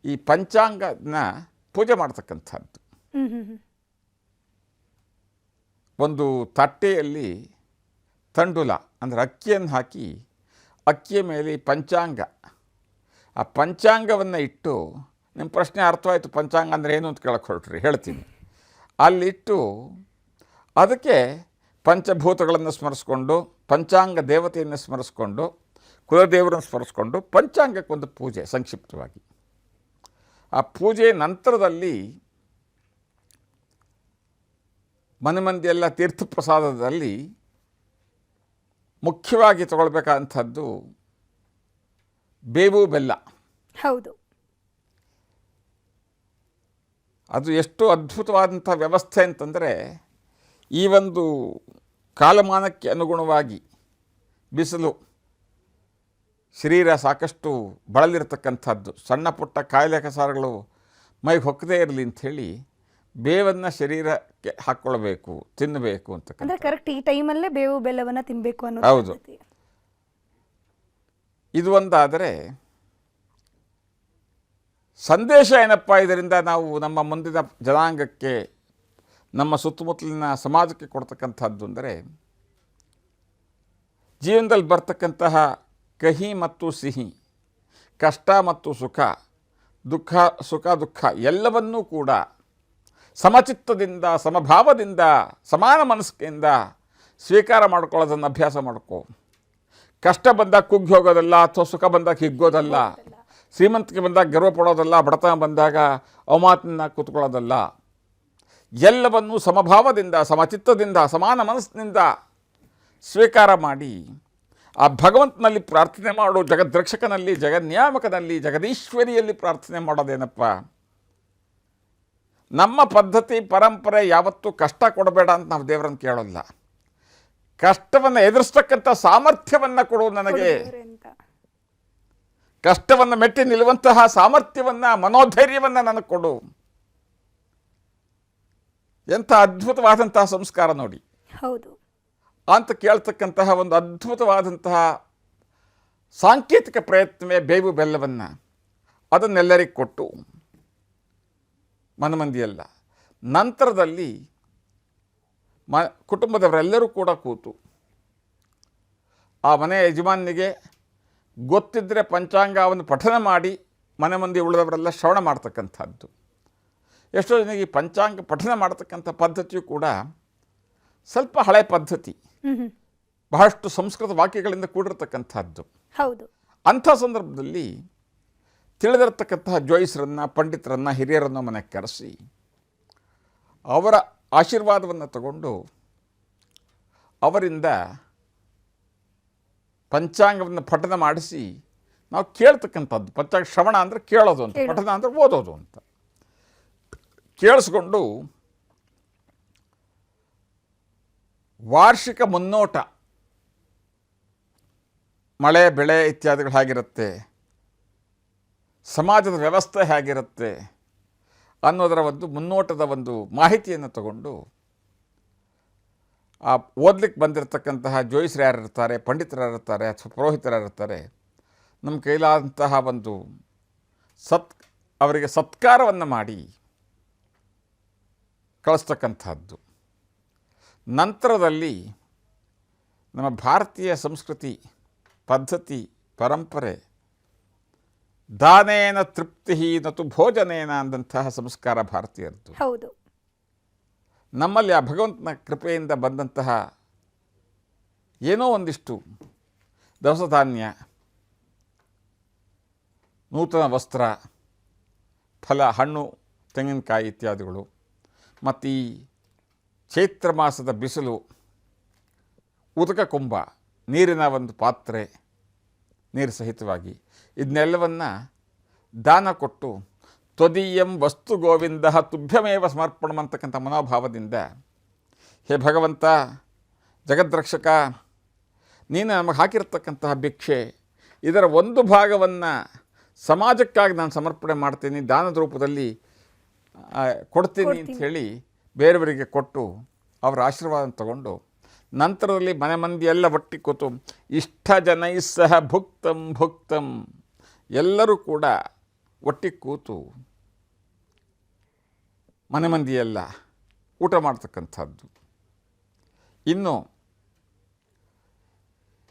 ಈ ಪಂಚಾಂಗನ ಪೂಜೆ ಮಾಡ್ತಕ್ಕಂಥದ್ದು. ಒಂದು ತಟ್ಟೆಯಲ್ಲಿ ತಂಡುಲ ಅಂದರೆ ಅಕ್ಕಿಯನ್ನು ಹಾಕಿ ಅಕ್ಕಿಯ ಮೇಲೆ ಪಂಚಾಂಗ, ಆ ಪಂಚಾಂಗವನ್ನು ಇಟ್ಟು, ನಿಮ್ಮ ಪ್ರಶ್ನೆ ಅರ್ಥವಾಯಿತು ಪಂಚಾಂಗ ಅಂದರೆ ಏನು ಅಂತ ಕೇಳಕ್ಕೆ ಹೊರಟ್ರಿ, ಹೇಳ್ತೀನಿ. ಅಲ್ಲಿಟ್ಟು ಅದಕ್ಕೆ ಪಂಚಭೂತಗಳನ್ನು ಸ್ಮರಿಸ್ಕೊಂಡು, ಪಂಚಾಂಗ ದೇವತೆಯನ್ನು ಸ್ಮರಿಸ್ಕೊಂಡು, ಕುಲದೇವರನ್ನು ಸ್ಮರಿಸ್ಕೊಂಡು ಪಂಚಾಂಗಕ್ಕೊಂದು ಪೂಜೆ ಸಂಕ್ಷಿಪ್ತವಾಗಿ. ಆ ಪೂಜೆ ನಂತರದಲ್ಲಿ ಮನೆ ಮಂದಿಯೆಲ್ಲ ತೀರ್ಥಪ್ರಸಾದದಲ್ಲಿ ಮುಖ್ಯವಾಗಿ ತಗೊಳ್ಬೇಕಾದಂಥದ್ದು ಬೇವು ಬೆಲ್ಲ. ಹೌದು, ಅದು ಎಷ್ಟು ಅದ್ಭುತವಾದಂಥ ವ್ಯವಸ್ಥೆ ಅಂತಂದರೆ, ಈ ಒಂದು ಕಾಲಮಾನಕ್ಕೆ ಅನುಗುಣವಾಗಿ ಬಿಸಿಲು, ಶರೀರ ಸಾಕಷ್ಟು ಬಳಲಿರ್ತಕ್ಕಂಥದ್ದು, ಸಣ್ಣ ಪುಟ್ಟ ಕಾಯಿಲೆ ಕಸಾರಗಳು ಮೈಗೆ ಹೊಕ್ಕದೇ ಇರಲಿ ಅಂಥೇಳಿ ಬೇವನ್ನು ಶರೀರಕ್ಕೆ ಹಾಕ್ಕೊಳ್ಬೇಕು, ತಿನ್ನಬೇಕು ಅಂತ. ಅಂದರೆ ಕರೆಕ್ಟ್ ಈ ಟೈಮಲ್ಲೇ ಬೇವು ಬೆಲ್ಲವನ್ನು ತಿನ್ನಬೇಕು ಅನ್ನೋ. ಹೌದು. ಇದು ಒಂದಾದರೆ ಸಂದೇಶ ಏನಪ್ಪ ಇದರಿಂದ ನಾವು ನಮ್ಮ ಮುಂದಿನ ಜನಾಂಗಕ್ಕೆ, ನಮ್ಮ ಸುತ್ತಮುತ್ತಲಿನ ಸಮಾಜಕ್ಕೆ ಕೊಡ್ತಕ್ಕಂಥದ್ದು ಅಂದರೆ, ಜೀವನದಲ್ಲಿ ಬರ್ತಕ್ಕಂತಹ ಕಹಿ ಮತ್ತು ಸಿಹಿ, ಕಷ್ಟ ಮತ್ತು ಸುಖ, ಸುಖ ದುಃಖ ಎಲ್ಲವನ್ನೂ ಕೂಡ ಸಮಚಿತ್ತದಿಂದ, ಸಮಭಾವದಿಂದ, ಸಮಾನ ಮನಸ್ಸಿನಿಂದ ಸ್ವೀಕಾರ ಮಾಡ್ಕೊಳ್ಳೋದನ್ನು ಅಭ್ಯಾಸ ಮಾಡ್ಕೋ. ಕಷ್ಟ ಬಂದಾಗ ಕುಗ್ಗಿ ಹೋಗೋದಲ್ಲ, ಅಥವಾ ಸುಖ ಬಂದಾಗ ಹಿಗ್ಗೋದಲ್ಲ, ಶ್ರೀಮಂತಿಕೆ ಬಂದಾಗ ಗರ್ವ ಪಡೋದಲ್ಲ, ಬಡತನ ಬಂದಾಗ ಅವಮಾತಿನ ಕೂತ್ಕೊಳ್ಳೋದಲ್ಲ. ಎಲ್ಲವನ್ನೂ ಸಮಭಾವದಿಂದ, ಸಮಚಿತ್ತದಿಂದ, ಸಮಾನ ಮನಸ್ಸಿನಿಂದ ಸ್ವೀಕಾರ ಮಾಡಿ ಆ ಭಗವಂತನಲ್ಲಿ ಪ್ರಾರ್ಥನೆ ಮಾಡು. ಜಗದ್ರಕ್ಷಕನಲ್ಲಿ, ಜಗನ್ಯಾಮಕನಲ್ಲಿ, ಜಗದೀಶ್ವರಿಯಲ್ಲಿ ಪ್ರಾರ್ಥನೆ ಮಾಡೋದೇನಪ್ಪ. ನಮ್ಮ ಪದ್ಧತಿ ಪರಂಪರೆ ಯಾವತ್ತೂ ಕಷ್ಟ ಕೊಡಬೇಡ ಅಂತ ನಾವು ದೇವರನ್ನು ಕೇಳೋಲ್ಲ. ಕಷ್ಟವನ್ನು ಎದುರಿಸ್ತಕ್ಕಂಥ ಸಾಮರ್ಥ್ಯವನ್ನು ಕೊಡು ನನಗೆ, ಕಷ್ಟವನ್ನು ಮೆಟ್ಟಿ ನಿಲ್ಲುವಂತಹ ಸಾಮರ್ಥ್ಯವನ್ನು, ಮನೋಧೈರ್ಯವನ್ನು ನನಗೆ ಕೊಡು. ಎಂಥ ಅದ್ಭುತವಾದಂತಹ ಸಂಸ್ಕಾರ ನೋಡಿ. ಹೌದು ಅಂತ ಕೇಳ್ತಕ್ಕಂತಹ ಒಂದು ಅದ್ಭುತವಾದಂತಹ ಸಾಂಕೇತಿಕ ಪ್ರಯತ್ನವೇ ಬೇವು ಬೆಲ್ಲವನ್ನು ಅದನ್ನೆಲ್ಲರಿಗೆ ಕೊಟ್ಟು ಮನಮಂದಿಯಲ್ಲ. ನಂತರದಲ್ಲಿ ಕುಟುಂಬದವರೆಲ್ಲರೂ ಕೂಡ ಕೂತು ಆ ಮನೆಯ ಯಜಮಾನಿಗೆ ಗೊತ್ತಿದ್ದರೆ ಪಂಚಾಂಗವನ್ನು ಪಠನ ಮಾಡಿ ಮನೆ ಮಂದಿ ಉಳಿದವರೆಲ್ಲ ಶ್ರವಣ ಮಾಡ್ತಕ್ಕಂಥದ್ದು. ಎಷ್ಟೋ ಜನಕ್ಕೆ ಈ ಪಂಚಾಂಗ ಪಠನ ಮಾಡ್ತಕ್ಕಂಥ ಪದ್ಧತಿಯು ಕೂಡ ಸ್ವಲ್ಪ ಹಳೆ ಪದ್ಧತಿ, ಬಹಳಷ್ಟು ಸಂಸ್ಕೃತ ವಾಕ್ಯಗಳಿಂದ ಕೂಡಿರ್ತಕ್ಕಂಥದ್ದು. ಹೌದು. ಅಂಥ ಸಂದರ್ಭದಲ್ಲಿ ತಿಳಿದಿರತಕ್ಕಂತಹ ಜ್ಯೋತಿಷರನ್ನು, ಪಂಡಿತರನ್ನು, ಹಿರಿಯರನ್ನು ಮನೆಗೆ ಕರೆಸಿ ಅವರ ಆಶೀರ್ವಾದವನ್ನು ತಗೊಂಡು ಅವರಿಂದ ಪಂಚಾಂಗವನ್ನು ಪಠನ ಮಾಡಿಸಿ ನಾವು ಕೇಳ್ತಕ್ಕಂಥದ್ದು. ಪಂಚಾಂಗ ಶ್ರವಣ ಅಂದರೆ ಕೇಳೋದು ಅಂತ, ಪಠನ ಅಂದರೆ ಓದೋದು ಅಂತ. ಕೇಳಿಸ್ಕೊಂಡು ವಾರ್ಷಿಕ ಮುನ್ನೋಟ, ಮಳೆ ಬೆಳೆ ಇತ್ಯಾದಿಗಳು ಹೇಗಿರುತ್ತೆ, ಸಮಾಜದ ವ್ಯವಸ್ಥೆ ಹೇಗಿರುತ್ತೆ ಅನ್ನೋದರ ಒಂದು ಮುನ್ನೋಟದ ಒಂದು ಮಾಹಿತಿಯನ್ನು ತಗೊಂಡು ಆ ಓದಲಿಕ್ಕೆ ಬಂದಿರತಕ್ಕಂತಹ ಜ್ಯೋತಿಷರು ಯಾರಿರ್ತಾರೆ, ಪಂಡಿತರು ಯಾರಿರ್ತಾರೆ, ಅಥವಾ ಪುರೋಹಿತರು ಯಾರಿರ್ತಾರೆ, ನಮ್ಮ ಕೈಲಾದಂತಹ ಒಂದು ಅವರಿಗೆ ಸತ್ಕಾರವನ್ನು ಮಾಡಿ ಕಳಿಸ್ತಕ್ಕಂಥದ್ದು. ನಂತರದಲ್ಲಿ ನಮ್ಮ ಭಾರತೀಯ ಸಂಸ್ಕೃತಿ ಪದ್ಧತಿ ಪರಂಪರೆ ದಾನೇನ ತೃಪ್ತಿ ನತು ಭೋಜನೇನ ಅಂದಂತಹ ಸಂಸ್ಕಾರ ಭಾರತೀಯರದ್ದು. ಹೌದು. ನಮ್ಮಲ್ಲಿ ಆ ಭಗವಂತನ ಕೃಪೆಯಿಂದ ಬಂದಂತಹ ಏನೋ ಒಂದಿಷ್ಟು ದವಸ ಧಾನ್ಯ, ನೂತನ ವಸ್ತ್ರ, ಫಲ, ಹಣ್ಣು, ತೆಂಗಿನಕಾಯಿ ಇತ್ಯಾದಿಗಳು, ಮತ್ತು ಈ ಚೈತ್ರ ಮಾಸದ ಬಿಸಿಲು, ಉದಕ ಕುಂಭ, ನೀರಿನ ಒಂದು ಪಾತ್ರೆ, ನೀರು ಸಹಿತವಾಗಿ ಇದನ್ನೆಲ್ಲವನ್ನು ದಾನ ಕೊಟ್ಟು ತ್ವದೀಯಂ ವಸ್ತು ಗೋವಿಂದ ತುಭ್ಯಮೇವ ಸಮರ್ಪಣಂ ಅಂತಕ್ಕಂಥ ಮನೋಭಾವದಿಂದ, ಹೇ ಭಗವಂತ ಜಗದ್ರಕ್ಷಕ, ನೀನು ನಮಗೆ ಹಾಕಿರ್ತಕ್ಕಂತಹ ಭಿಕ್ಷೆ, ಇದರ ಒಂದು ಭಾಗವನ್ನು ಸಮಾಜಕ್ಕಾಗಿ ನಾನು ಸಮರ್ಪಣೆ ಮಾಡ್ತೀನಿ, ದಾನದ ರೂಪದಲ್ಲಿ ಕೊಡ್ತೀನಿ ಅಂಥೇಳಿ ಬೇರೆಯವರಿಗೆ ಕೊಟ್ಟು ಅವರ ಆಶೀರ್ವಾದ ತಗೊಂಡು ನಂತರದಲ್ಲಿ ಮನೆ ಮಂದಿ ಎಲ್ಲ ಒಟ್ಟಿಗೆ ಕೂತು ಇಷ್ಟ ಜನೈ ಸಹ ಭುಕ್ತಂ ಭುಕ್ತಂ, ಎಲ್ಲರೂ ಕೂಡ ಒಟ್ಟಿಗೆ ಕೂತು ಮನೆ ಮಂದಿಯೆಲ್ಲ ಊಟ ಮಾಡ್ತಕ್ಕಂಥದ್ದು. ಇನ್ನು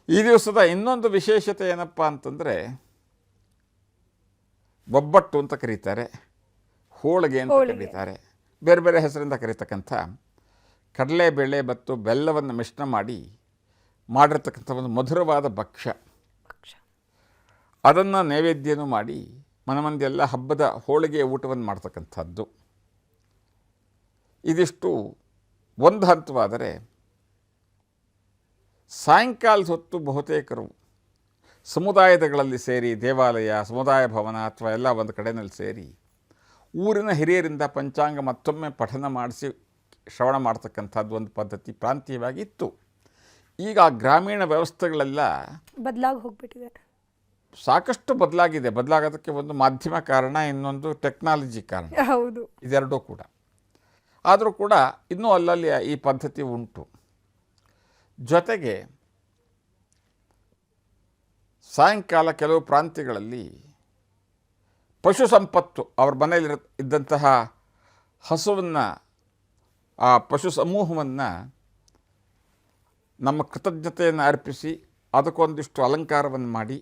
ಈ ದಿವಸದ ಇನ್ನೊಂದು ವಿಶೇಷತೆ ಏನಪ್ಪ ಅಂತಂದರೆ, ಒಬ್ಬಟ್ಟು ಅಂತ ಕರೀತಾರೆ, ಹೋಳಿಗೆ ಅಂತ ಕರೀತಾರೆ, ಬೇರೆ ಬೇರೆ ಹೆಸರಿಂದ ಕರೀತಕ್ಕಂಥ ಕಡಲೆಬೇಳೆ ಮತ್ತು ಬೆಲ್ಲವನ್ನು ಮಿಶ್ರಣ ಮಾಡಿರ್ತಕ್ಕಂಥ ಒಂದು ಮಧುರವಾದ ಭಕ್ಷ್ಯ. ಅದನ್ನು ನೈವೇದ್ಯನೂ ಮಾಡಿ ಮನೆ ಮಂದಿಯೆಲ್ಲ ಹಬ್ಬದ ಹೋಳಿಗೆ ಊಟವನ್ನು ಮಾಡ್ತಕ್ಕಂಥದ್ದು. ಇದಿಷ್ಟು ಒಂದು ಹಂತವಾದರೆ, ಸಾಯಂಕಾಲದ ಹೊತ್ತು ಬಹುತೇಕರು ಸಮುದಾಯಗಳಲ್ಲಿ ಸೇರಿ, ದೇವಾಲಯ, ಸಮುದಾಯ ಭವನ ಅಥವಾ ಎಲ್ಲ ಒಂದು ಕಡೆಯಲ್ಲಿ ಸೇರಿ ಊರಿನ ಹಿರಿಯರಿಂದ ಪಂಚಾಂಗ ಮತ್ತೊಮ್ಮೆ ಪಠನ ಮಾಡಿಸಿ ಶ್ರವಣ ಮಾಡ್ತಕ್ಕಂಥದ್ದು ಒಂದು ಪದ್ಧತಿ ಪ್ರಾಂತೀಯವಾಗಿತ್ತು. ಈಗ ಗ್ರಾಮೀಣ ವ್ಯವಸ್ಥೆಗಳೆಲ್ಲ ಬದಲಾಗಿ ಹೋಗ್ಬಿಟ್ಟಿದೆ, ಸಾಕಷ್ಟು ಬದಲಾಗಿದೆ. ಬದಲಾಗೋದಕ್ಕೆ ಒಂದು ಮಾಧ್ಯಮ ಕಾರಣ, ಇನ್ನೊಂದು ಟೆಕ್ನಾಲಜಿ ಕಾರಣ. ಹೌದು, ಇದೆರಡೂ ಕೂಡ. ಆದರೂ ಕೂಡ ಇನ್ನೂ ಅಲ್ಲಲ್ಲಿ ಈ ಪದ್ಧತಿ ಉಂಟು. ಜೊತೆಗೆ ಸಾಯಂಕಾಲ ಕೆಲವು ಪ್ರಾಂತ್ಯಗಳಲ್ಲಿ ಪಶು ಸಂಪತ್ತು, ಅವ್ರ ಮನೆಯಲ್ಲಿ ಇದ್ದಂತಹ ಹಸುವನ್ನು, ಆ ಪಶು ಸಮೂಹವನ್ನು ನಮ್ಮ ಕೃತಜ್ಞತೆಯನ್ನು ಅರ್ಪಿಸಿ ಅದಕ್ಕೊಂದಿಷ್ಟು ಅಲಂಕಾರವನ್ನು ಮಾಡಿ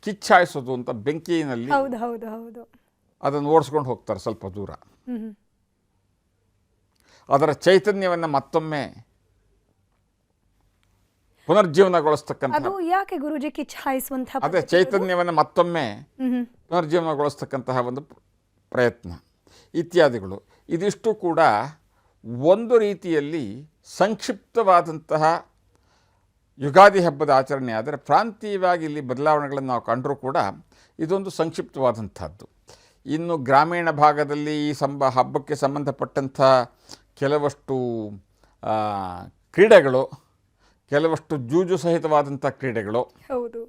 ಕಿಚ್ಚಾಯಿಸೋದು ಅಂತ ಬೆಂಕಿಯಲ್ಲಿ ಹೌದು ಹೌದು ಹೌದು ಅದನ್ನು ಓಡಿಸ್ಕೊಂಡು ಹೋಗ್ತಾರೆ ಸ್ವಲ್ಪ ದೂರ. ಅದರ ಚೈತನ್ಯವನ್ನು ಮತ್ತೊಮ್ಮೆ ಪುನರ್ಜೀವನಗೊಳಿಸ್ತಕ್ಕಂಥ, ಅದು ಯಾಕೆ ಗುರುಜಿ ಕಿಚ್ಚಾಯಿಸುವಂತಹ ಅದೇ ಚೈತನ್ಯವನ್ನು ಮತ್ತೊಮ್ಮೆ ಪುನರ್ಜೀವನಗೊಳಿಸ್ತಕ್ಕಂತಹ ಒಂದು ಪ್ರಯತ್ನ ಇತ್ಯಾದಿಗಳು. ಇದಿಷ್ಟು ಕೂಡ ಒಂದು ರೀತಿಯಲ್ಲಿ ಸಂಕ್ಷಿಪ್ತವಾದಂತಹ ಯುಗಾದಿ ಹಬ್ಬದ ಆಚರಣೆ. ಆದರೆ ಪ್ರಾಂತೀಯವಾಗಿ ಇಲ್ಲಿ ಬದಲಾವಣೆಗಳನ್ನು ನಾವು ಕಂಡರೂ ಕೂಡ ಇದೊಂದು ಸಂಕ್ಷಿಪ್ತವಾದಂಥದ್ದು. ಇನ್ನು ಗ್ರಾಮೀಣ ಭಾಗದಲ್ಲಿ ಈ ಹಬ್ಬಕ್ಕೆ ಸಂಬಂಧಪಟ್ಟಂಥ ಕೆಲವಷ್ಟು ಕ್ರೀಡೆಗಳು, ಕೆಲವಷ್ಟು ಜೂಜು ಸಹಿತವಾದಂಥ ಕ್ರೀಡೆಗಳು ಹೌದು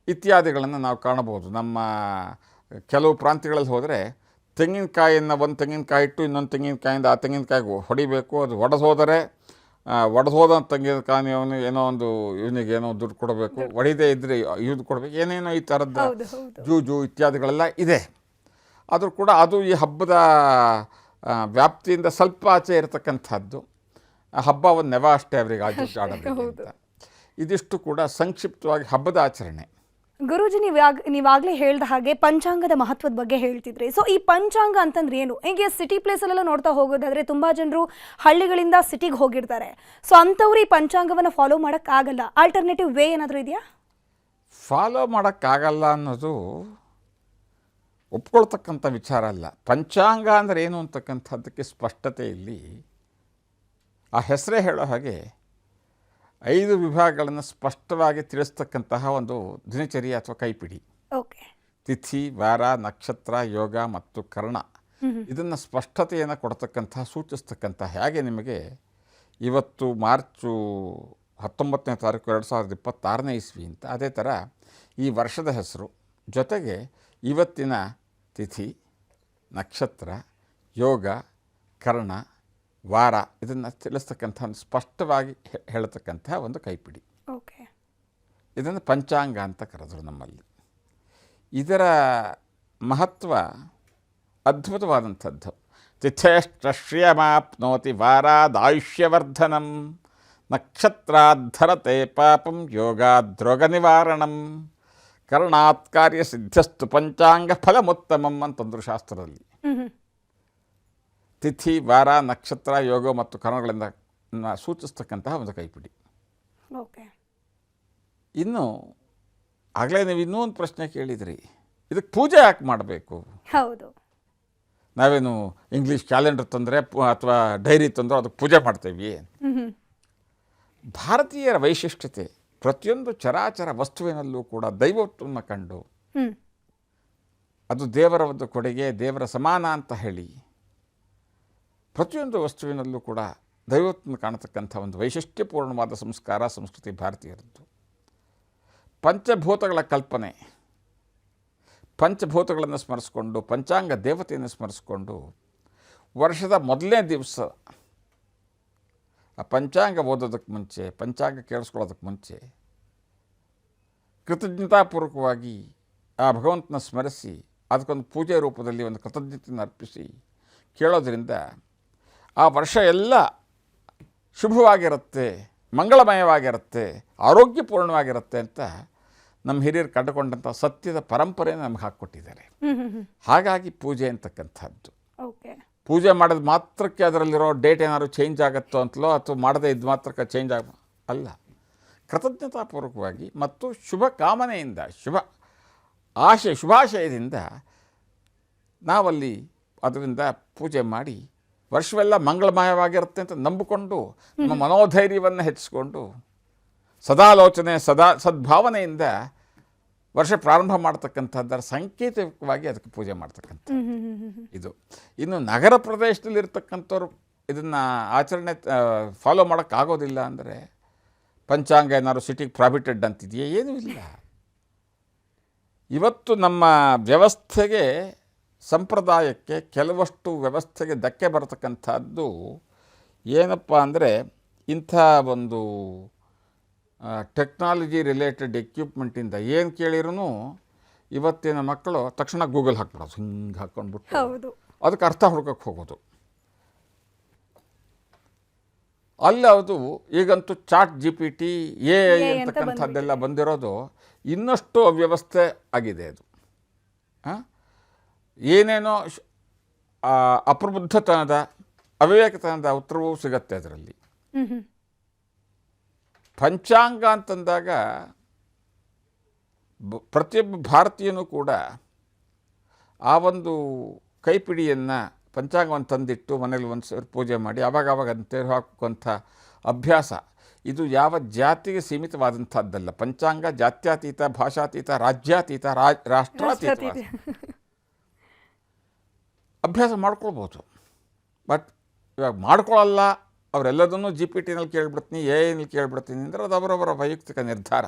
ಇತ್ಯಾದಿಗಳನ್ನು ನಾವು ಕಾಣಬಹುದು. ನಮ್ಮ ಕೆಲವು ಪ್ರಾಂತ್ಯಗಳಲ್ಲಿ ಹೋದರೆ ತೆಂಗಿನಕಾಯಿಯನ್ನು, ಒಂದು ತೆಂಗಿನಕಾಯಿ ಇಟ್ಟು ಇನ್ನೊಂದು ತೆಂಗಿನಕಾಯಿಂದ ಆ ತೆಂಗಿನಕಾಯಿಗೆ ಹೊಡಿಬೇಕು. ಅದು ಒಡೆದೋದರೆ ಒಡೆದೋದ ತೆಂಗಿನಕಾಯಿ ಏನೋ ಒಂದು ಇವನಿಗೆ ಏನೋ ದುಡ್ಡು ಕೊಡಬೇಕು, ಹೊಡಿದೇ ಇದ್ದರೆ ಇವ್ದು ಕೊಡಬೇಕು, ಏನೇನೋ ಈ ಥರದ ಜೂಜು ಇತ್ಯಾದಿಗಳೆಲ್ಲ ಇದೆ. ಆದರೂ ಕೂಡ ಅದು ಈ ಹಬ್ಬದ ವ್ಯಾಪ್ತಿಯಿಂದ ಸ್ವಲ್ಪ ಆಚೆ ಇರತಕ್ಕಂಥದ್ದು. ಹಬ್ಬ ಒಂದು ನೆವ ಅಷ್ಟೇ ಅವರಿಗೆ ಆಡಬೇಕು ಅಂತ. ಇದಿಷ್ಟು ಕೂಡ ಸಂಕ್ಷಿಪ್ತವಾಗಿ ಹಬ್ಬದ ಆಚರಣೆ. ಗುರೂಜಿ, ನೀವಾಗಲೇ ಹೇಳ್ದ ಹಾಗೆ ಪಂಚಾಂಗದ ಮಹತ್ವದ ಬಗ್ಗೆ ಹೇಳ್ತಿದ್ರಿ. ಸೊ ಈ ಪಂಚಾಂಗ ಅಂತಂದ್ರೆ ಏನು? ಹೀಗೆ ಸಿಟಿ ಪ್ಲೇಸಲ್ಲೆಲ್ಲ ನೋಡ್ತಾ ಹೋಗೋದಾದ್ರೆ ತುಂಬ ಜನರು ಹಳ್ಳಿಗಳಿಂದ ಸಿಟಿಗೆ ಹೋಗಿರ್ತಾರೆ. ಸೊ ಅಂಥವ್ರು ಈ ಪಂಚಾಂಗವನ್ನು ಫಾಲೋ ಮಾಡೋಕ್ಕಾಗಲ್ಲ. ಆಲ್ಟರ್ನೇಟಿವ್ ವೇ ಏನಾದರೂ ಇದೆಯಾ? ಫಾಲೋ ಮಾಡೋಕ್ಕಾಗಲ್ಲ ಅನ್ನೋದು ಒಪ್ಕೊಳ್ತಕ್ಕಂಥ ವಿಚಾರ ಅಲ್ಲ. ಪಂಚಾಂಗ ಅಂದರೆ ಏನು ಅಂತಕ್ಕಂಥದ್ದಕ್ಕೆ ಸ್ಪಷ್ಟತೆ ಇಲ್ಲಿ. ಆ ಹೆಸರೇ ಹೇಳೋ ಹಾಗೆ 5 ವಿಭಾಗಗಳನ್ನು ಸ್ಪಷ್ಟವಾಗಿ ತಿಳಿಸ್ತಕ್ಕಂತಹ ಒಂದು ದಿನಚರಿ ಅಥವಾ ಕೈಪಿಡಿ. ತಿಥಿ, ವಾರ, ನಕ್ಷತ್ರ, ಯೋಗ ಮತ್ತು ಕರ್ಣ, ಇದನ್ನು ಸ್ಪಷ್ಟತೆಯನ್ನು ಕೊಡ್ತಕ್ಕಂತಹ, ಸೂಚಿಸ್ತಕ್ಕಂತಹ. ಹೇಗೆ ನಿಮಗೆ ಇವತ್ತು ಮಾರ್ಚು 19ನೇ ತಾರೀಕು 2026ನೇ ಇಸ್ವಿ ಅಂತ, ಅದೇ ಥರ ಈ ವರ್ಷದ ಹೆಸರು ಜೊತೆಗೆ ಇವತ್ತಿನ ತಿಥಿ, ನಕ್ಷತ್ರ, ಯೋಗ, ಕರ್ಣ, ವಾರ ಇದನ್ನು ತಿಳಿಸ್ತಕ್ಕಂಥ ಒಂದು ಸ್ಪಷ್ಟವಾಗಿ ಹೇಳತಕ್ಕಂಥ ಒಂದು ಕೈಪಿಡಿ. ಇದನ್ನು ಪಂಚಾಂಗ ಅಂತ ಕರೆದರು ನಮ್ಮಲ್ಲಿ. ಇದರ ಮಹತ್ವ ಅದ್ಭುತವಾದಂಥದ್ದು. ತಿಥೇಶ್ಚ್ರಿಯಮಾಪ್ನೋತಿ ವಾರಾದಾಯುಷ್ಯವರ್ಧನಂ, ನಕ್ಷತ್ರಾಧರತೆ ಪಾಪಂ, ಯೋಗಾದ್ರೋಗ ನಿವಾರಣಂ, ಕರ್ಣಾತ್ ಕಾರ್ಯಸಿದ್ಧಸ್ತು ಪಂಚಾಂಗ ಫಲಮುತ್ತಮಂ ಅಂತಂದರು ಶಾಸ್ತ್ರದಲ್ಲಿ. ತಿಥಿ, ವಾರ, ನಕ್ಷತ್ರ, ಯೋಗ ಮತ್ತು ಕರ್ಣಗಳಿಂದ ಸೂಚಿಸ್ತಕ್ಕಂತಹ ಒಂದು ಕೈಪಿಡಿ. ಇನ್ನು ಆಗಲೇ ನೀವು ಇನ್ನೂ ಒಂದು ಪ್ರಶ್ನೆ ಕೇಳಿದ್ರಿ, ಇದಕ್ಕೆ ಪೂಜೆ ಯಾಕೆ ಮಾಡಬೇಕು? ಹೌದು, ನಾವೇನು ಇಂಗ್ಲೀಷ್ ಕ್ಯಾಲೆಂಡರ್ ತಂದರೆ ಅಥವಾ ಡೈರಿ ತಂದರೆ ಅದಕ್ಕೆ ಪೂಜೆ ಮಾಡ್ತೇವೆ? ಭಾರತೀಯರ ವೈಶಿಷ್ಟ್ಯತೆ ಪ್ರತಿಯೊಂದು ಚರಾಚರ ವಸ್ತುವಿನಲ್ಲೂ ಕೂಡ ದೈವತ್ವವನ್ನು ಕಂಡು ಅದು ದೇವರ ಒಂದು ಕೊಡುಗೆ, ದೇವರ ಸಮಾನ ಅಂತ ಹೇಳಿ ಪ್ರತಿಯೊಂದು ವಸ್ತುವಿನಲ್ಲೂ ಕೂಡ ದೈವತ್ವವನ್ನು ಕಾಣತಕ್ಕಂಥ ಒಂದು ವೈಶಿಷ್ಟ್ಯಪೂರ್ಣವಾದ ಸಂಸ್ಕಾರ, ಸಂಸ್ಕೃತಿ ಭಾರತೀಯರದ್ದು. ಪಂಚಭೂತಗಳ ಕಲ್ಪನೆ, ಪಂಚಭೂತಗಳನ್ನು ಸ್ಮರಿಸ್ಕೊಂಡು, ಪಂಚಾಂಗ ದೇವತೆಯನ್ನು ಸ್ಮರಿಸ್ಕೊಂಡು ವರ್ಷದ ಮೊದಲನೇ ದಿವಸ ಆ ಪಂಚಾಂಗ ಓದೋದಕ್ಕೆ ಮುಂಚೆ, ಪಂಚಾಂಗ ಕೇಳಿಸ್ಕೊಳ್ಳೋದಕ್ಕೆ ಮುಂಚೆ ಕೃತಜ್ಞತಾಪೂರ್ವಕವಾಗಿ ಆ ಭಗವಂತನ ಸ್ಮರಿಸಿ ಅದಕ್ಕೊಂದು ಪೂಜೆ ರೂಪದಲ್ಲಿ ಒಂದು ಕೃತಜ್ಞತೆಯನ್ನು ಅರ್ಪಿಸಿ ಕೇಳೋದ್ರಿಂದ ಆ ವರ್ಷ ಎಲ್ಲ ಶುಭವಾಗಿರುತ್ತೆ, ಮಂಗಳಮಯವಾಗಿರುತ್ತೆ, ಆರೋಗ್ಯಪೂರ್ಣವಾಗಿರುತ್ತೆ ಅಂತ ನಮ್ಮ ಹಿರಿಯರು ಕಂಡುಕೊಂಡಂಥ ಸತ್ಯದ ಪರಂಪರೆಯನ್ನು ನಮ್ಗೆ ಹಾಕ್ಕೊಟ್ಟಿದ್ದಾರೆ. ಹಾಗಾಗಿ ಪೂಜೆ ಅಂತಕ್ಕಂಥದ್ದು ಓಕೆ. ಪೂಜೆ ಮಾಡೋದು ಮಾತ್ರಕ್ಕೆ ಅದರಲ್ಲಿರೋ ಡೇಟ್ ಏನಾದ್ರು ಚೇಂಜ್ ಆಗುತ್ತೋ ಅಂತಲೋ ಅಥವಾ ಮಾಡದೇ ಇದ್ದು ಮಾತ್ರಕ್ಕೆ ಚೇಂಜ್ ಅಲ್ಲ. ಕೃತಜ್ಞತಾಪೂರ್ವಕವಾಗಿ ಮತ್ತು ಶುಭ ಕಾಮನೆಯಿಂದ, ಶುಭಾಶಯದಿಂದ ನಾವಲ್ಲಿ ಅದರಿಂದ ಪೂಜೆ ಮಾಡಿ ವರ್ಷವೆಲ್ಲ ಮಂಗಳಮಯವಾಗಿರುತ್ತೆ ಅಂತ ನಂಬಿಕೊಂಡು ನಮ್ಮ ಮನೋಧೈರ್ಯವನ್ನು ಹೆಚ್ಚಿಸ್ಕೊಂಡು ಸದಾಲೋಚನೆ ಸದ್ಭಾವನೆಯಿಂದ ವರ್ಷ ಪ್ರಾರಂಭ ಮಾಡ್ತಕ್ಕಂಥದ್ದರ ಸಂಕೇತವಾಗಿ ಅದಕ್ಕೆ ಪೂಜೆ ಮಾಡ್ತಕ್ಕಂಥ ಇದು. ಇನ್ನು ನಗರ ಪ್ರದೇಶದಲ್ಲಿರ್ತಕ್ಕಂಥವ್ರು ಇದನ್ನು ಆಚರಣೆ ಫಾಲೋ ಮಾಡೋಕ್ಕಾಗೋದಿಲ್ಲ ಅಂದರೆ ಪಂಚಾಂಗ ಏನಾದ್ರು ಸಿಟಿಗೆ ಪ್ರಾಫಿಟೆಡ್ ಅಂತಿದೆಯೇ? ಏನೂ ಇಲ್ಲ. ಇವತ್ತು ನಮ್ಮ ವ್ಯವಸ್ಥೆಗೆ, ಸಂಪ್ರದಾಯಕ್ಕೆ ಕೆಲವಷ್ಟು ವ್ಯವಸ್ಥೆಗೆ ಧಕ್ಕೆ ಬರತಕ್ಕಂಥದ್ದು ಏನಪ್ಪ ಅಂದರೆ ಇಂಥ ಒಂದು ಟೆಕ್ನಾಲಜಿ ರಿಲೇಟೆಡ್ ಎಕ್ವಿಪ್ಮೆಂಟಿಂದ ಏನು ಕೇಳಿರೂ ಇವತ್ತಿನ ಮಕ್ಕಳು ತಕ್ಷಣ ಗೂಗಲ್ ಹಾಕ್ಬಿಡೋದು, ಹಿಂಗೆ ಹಾಕ್ಕೊಂಡ್ಬಿಟ್ಟು ಅದಕ್ಕೆ ಅರ್ಥ ಹುಡ್ಕಕ್ಕೆ ಹೋಗೋದು. ಅಲ್ಲಿ ಅದು ಈಗಂತೂ ಚಾಟ್ GPT AI ಅಂತಕ್ಕಂಥದ್ದೆಲ್ಲ ಬಂದಿರೋದು ಇನ್ನಷ್ಟು ಅವ್ಯವಸ್ಥೆ ಆಗಿದೆ. ಅದು ಏನೇನೋ ಅಪ್ರಬುದ್ಧತನದ, ಅವಿವೇಕತನದ ಉತ್ತರವೂ ಸಿಗತ್ತೆ ಅದರಲ್ಲಿ. ಪಂಚಾಂಗ ಅಂತಂದಾಗ ಪ್ರತಿಯೊಬ್ಬ ಭಾರತೀಯನೂ ಕೂಡ ಆ ಒಂದು ಕೈಪಿಡಿಯನ್ನು, ಪಂಚಾಂಗವನ್ನು ತಂದಿಟ್ಟು ಮನೇಲಿ ಒಂದು ಸರಿ ಪೂಜೆ ಮಾಡಿ ಆವಾಗ ಅದನ್ನು ತೆಗೆದು ಹಾಕುವಂಥ ಅಭ್ಯಾಸ ಇದು ಯಾವ ಜಾತಿಗೆ ಸೀಮಿತವಾದಂಥದ್ದಲ್ಲ. ಪಂಚಾಂಗ ಜಾತ್ಯತೀತ, ಭಾಷಾತೀತ, ರಾಜ್ಯಾತೀತ, ರಾಷ್ಟ್ರಾತೀತ ಅಭ್ಯಾಸ ಮಾಡ್ಕೊಳ್ಬೋದು. ಬಟ್ ಇವಾಗ ಮಾಡ್ಕೊಳ್ಳಲ್ಲ, ಅವರೆಲ್ಲದನ್ನೂ GPT-ನಲ್ಲಿ ಕೇಳ್ಬಿಡ್ತೀನಿ, AI-ನಲ್ಲಿ ಕೇಳ್ಬಿಡ್ತೀನಿ ಅಂದರೆ ಅದು ಅವರವರ ವೈಯಕ್ತಿಕ ನಿರ್ಧಾರ.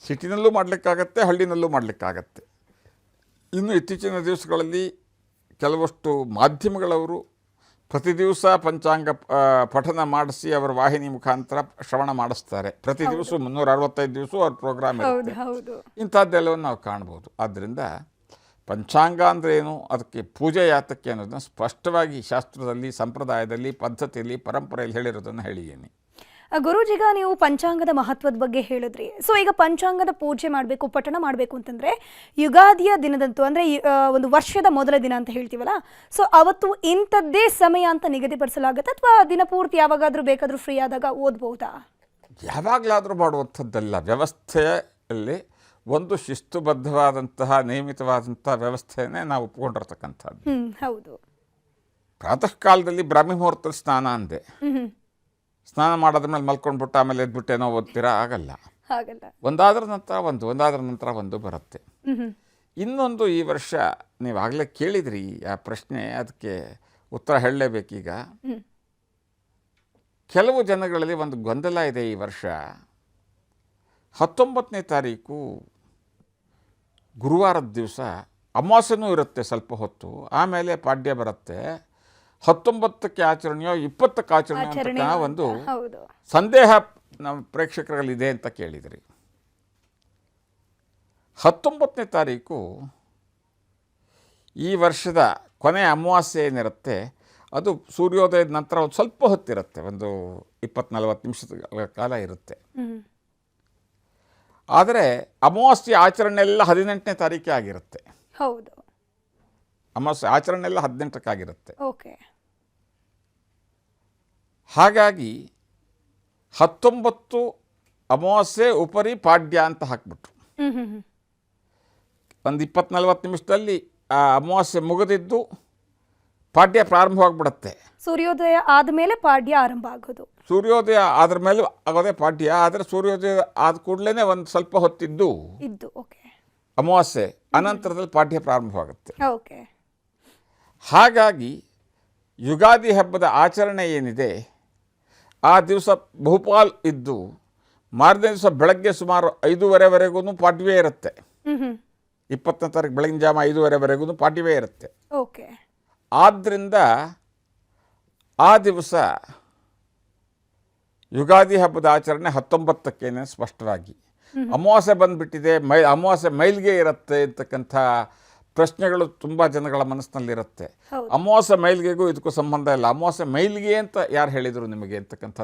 ಸಿಟಿನಲ್ಲೂ ಮಾಡಲಿಕ್ಕಾಗತ್ತೆ, ಹಳ್ಳಿನಲ್ಲೂ ಮಾಡಲಿಕ್ಕಾಗತ್ತೆ. ಇನ್ನು ಇತ್ತೀಚಿನ ದಿವಸಗಳಲ್ಲಿ ಕೆಲವಷ್ಟು ಮಾಧ್ಯಮಗಳವರು ಪ್ರತಿ ದಿವಸ ಪಂಚಾಂಗ ಪಠನ ಮಾಡಿಸಿ ಅವರ ವಾಹಿನಿ ಮುಖಾಂತರ ಶ್ರವಣ ಮಾಡಿಸ್ತಾರೆ. ಪ್ರತಿ ದಿವಸ 365 ದಿವಸ ಅವ್ರ ಪ್ರೋಗ್ರಾಮ್ ಇರುತ್ತೆ. ಇಂಥದ್ದೆಲ್ಲವನ್ನು ನಾವು ಕಾಣ್ಬೋದು. ಆದ್ದರಿಂದ ಪಂಚಾಂಗ ಅಂದ್ರೇನು, ಅದಕ್ಕೆ ಪೂಜೆ ಯಾತಕ್ಕೆ ಅನ್ನೋದನ್ನು ಸ್ಪಷ್ಟವಾಗಿ ಶಾಸ್ತ್ರದಲ್ಲಿ, ಸಂಪ್ರದಾಯದಲ್ಲಿ, ಪದ್ಧತಿಯಲ್ಲಿ, ಪರಂಪರೆಯಲ್ಲಿ ಹೇಳಿರೋದನ್ನು ಹೇಳಿದ್ದೀನಿ. ಗುರೂಜಿಗ ನೀವು ಪಂಚಾಂಗದ ಮಹತ್ವದ ಬಗ್ಗೆ ಹೇಳಿದ್ರಿ. ಸೊ ಈಗ ಪಂಚಾಂಗದ ಪೂಜೆ ಮಾಡಬೇಕು, ಪಠಣ ಮಾಡಬೇಕು ಅಂತಂದರೆ ಯುಗಾದಿಯ ದಿನದಂತೂ, ಅಂದರೆ ಒಂದು ವರ್ಷದ ಮೊದಲ ದಿನ ಅಂತ ಹೇಳ್ತೀವಲ್ಲ, ಸೊ ಅವತ್ತು ಇಂಥದ್ದೇ ಸಮಯ ಅಂತ ನಿಗದಿಪಡಿಸಲಾಗುತ್ತೆ ಅಥವಾ ದಿನಪೂರ್ತಿ ಯಾವಾಗಾದರೂ ಬೇಕಾದರೂ ಫ್ರೀ ಆದಾಗ ಓದ್ಬೋದಾ? ಯಾವಾಗಲಾದರೂ ಮಾಡುವಂಥದ್ದಲ್ಲ. ವ್ಯವಸ್ಥೆಯಲ್ಲಿ ಒಂದು ಶಿಸ್ತುಬದ್ಧವಾದಂತಹ, ನಿಯಮಿತವಾದಂಥ ವ್ಯವಸ್ಥೆಯನ್ನೇ ನಾವು ಒಪ್ಕೊಂಡಿರ್ತಕ್ಕಂಥದ್ದು. ಹೌದು. ಪ್ರಾತಃ ಕಾಲದಲ್ಲಿ ಬ್ರಾಹ್ಮಿ ಮುಹೂರ್ತದಲ್ಲಿ ಸ್ನಾನ ಅಂದೆ. ಸ್ನಾನ ಮಾಡೋದ್ಮೇಲೆ ಮಲ್ಕೊಂಡ್ಬಿಟ್ಟು ಆಮೇಲೆ ಎದ್ಬಿಟ್ಟೇನೋ ಓದ್ತೀರಾ? ಆಗಲ್ಲ. ಒಂದಾದ್ರ ನಂತರ ಒಂದು ಬರುತ್ತೆ. ಇನ್ನೊಂದು, ಈ ವರ್ಷ ನೀವಾಗಲೇ ಕೇಳಿದ್ರಿ ಆ ಪ್ರಶ್ನೆ, ಅದಕ್ಕೆ ಉತ್ತರ ಹೇಳಲೇಬೇಕೀಗ. ಕೆಲವು ಜನಗಳಲ್ಲಿ ಒಂದು ಗೊಂದಲ ಇದೆ. ಈ ವರ್ಷ 19ನೇ ತಾರೀಕು ಗುರುವಾರದ ದಿವಸ ಅಮಾವಾಸ್ಯೆನೂ ಇರುತ್ತೆ ಸ್ವಲ್ಪ ಹೊತ್ತು, ಆಮೇಲೆ ಪಾಡ್ಯ ಬರುತ್ತೆ. 19ಕ್ಕೆ ಆಚರಣೆಯೋ 20ಕ್ಕೆ ಆಚರಣೆಯೋ ಅಂತ ಒಂದು ಸಂದೇಹ ನಮ್ಮ ಪ್ರೇಕ್ಷಕರಲ್ಲಿದೆ ಅಂತ ಕೇಳಿದ್ರಿ. 19ನೇ ತಾರೀಕು ಈ ವರ್ಷದ ಕೊನೆಯ ಅಮಾವಾಸ್ಯೆ ಏನಿರುತ್ತೆ ಅದು ಸೂರ್ಯೋದಯದ ನಂತರ ಒಂದು ಸ್ವಲ್ಪ ಹೊತ್ತಿರುತ್ತೆ, ಒಂದು 20-40 ನಿಮಿಷದ ಕಾಲ ಇರುತ್ತೆ. ಆದರೆ ಅಮಾವಾಸ್ಯೆ ಆಚರಣೆ ಎಲ್ಲ 18ನೇ ತಾರೀಕೆ ಆಗಿರುತ್ತೆ. ಹೌದು, ಅಮಾವಾಸ್ಯೆ ಆಚರಣೆ ಎಲ್ಲ 18ಕ್ಕೆ ಆಗಿರುತ್ತೆ. ಓಕೆ. ಹಾಗಾಗಿ 19 ಅಮಾವಾಸ್ಯೆ ಉಪರಿ ಪಾಡ್ಯ ಅಂತ ಹಾಕ್ಬಿಟ್ರು. ಒಂದು 20-40 ನಿಮಿಷದಲ್ಲಿ ಆ ಅಮಾವಾಸ್ಯೆ ಮುಗಿದಿದ್ದು ಪಾಡ್ಯ ಪ್ರಾರಂಭವಾಗಿಬಿಡುತ್ತೆ. ಸೂರ್ಯೋದಯ ಆದಮೇಲೆ ಪಾಡ್ಯ ಆರಂಭ ಆಗೋದು. ಸೂರ್ಯೋದಯ ಆದ್ರ ಮೇಲೆ ಆಗೋದೇ ಪಾಡ್ಯ. ಆದರೆ ಸೂರ್ಯೋದಯ ಆದ ಕೂಡಲೇ ಒಂದು ಸ್ವಲ್ಪ ಹೊತ್ತಿದ್ದು ಅಮಾವಾಸ್ಯೆ ಅನಂತರದಲ್ಲಿ ಪಾಡ್ಯ ಪ್ರಾರಂಭವಾಗುತ್ತೆ. ಹಾಗಾಗಿ ಯುಗಾದಿ ಹಬ್ಬದ ಆಚರಣೆ ಏನಿದೆ ಆ ದಿವಸ ಬಹುಪಾಲ್ ಇದ್ದು ಮಾರನೇ ದಿವಸ ಬೆಳಗ್ಗೆ ಸುಮಾರು 5:30ವರೆಗೂ ಪಾಡ್ಯವೇ ಇರುತ್ತೆ. 20ನೇ ತಾರೀಕು ಬೆಳಗಿನ ಜಾಮ 5:30ವರೆಗೂ ಪಾಡ್ಯವೇ ಇರುತ್ತೆ. ಆದ್ದರಿಂದ ಆ ದಿವಸ ಯುಗಾದಿ ಹಬ್ಬದ ಆಚರಣೆ 19ಕ್ಕೇನೆ ಸ್ಪಷ್ಟವಾಗಿ. ಅಮಾವಾಸ್ಯೆ ಬಂದುಬಿಟ್ಟಿದೆ, ಅಮಾವಾಸ್ಯೆ ಮೈಲ್ಗೆ ಇರುತ್ತೆ ಅಂತಕ್ಕಂಥ ಪ್ರಶ್ನೆಗಳು ತುಂಬ ಜನಗಳ ಮನಸ್ಸಿನಲ್ಲಿರುತ್ತೆ. ಹೌದು. ಅಮಾವಾಸ್ಯೆ ಮೈಲಿಗೆಗೂ ಇದಕ್ಕೂ ಸಂಬಂಧ ಇಲ್ಲ. ಅಮಾವಾಸ್ಯೆ ಮೈಲಿಗೆ ಅಂತ ಯಾರು ಹೇಳಿದರು ನಿಮಗೆ ಅಂತಕ್ಕಂಥದ್ದು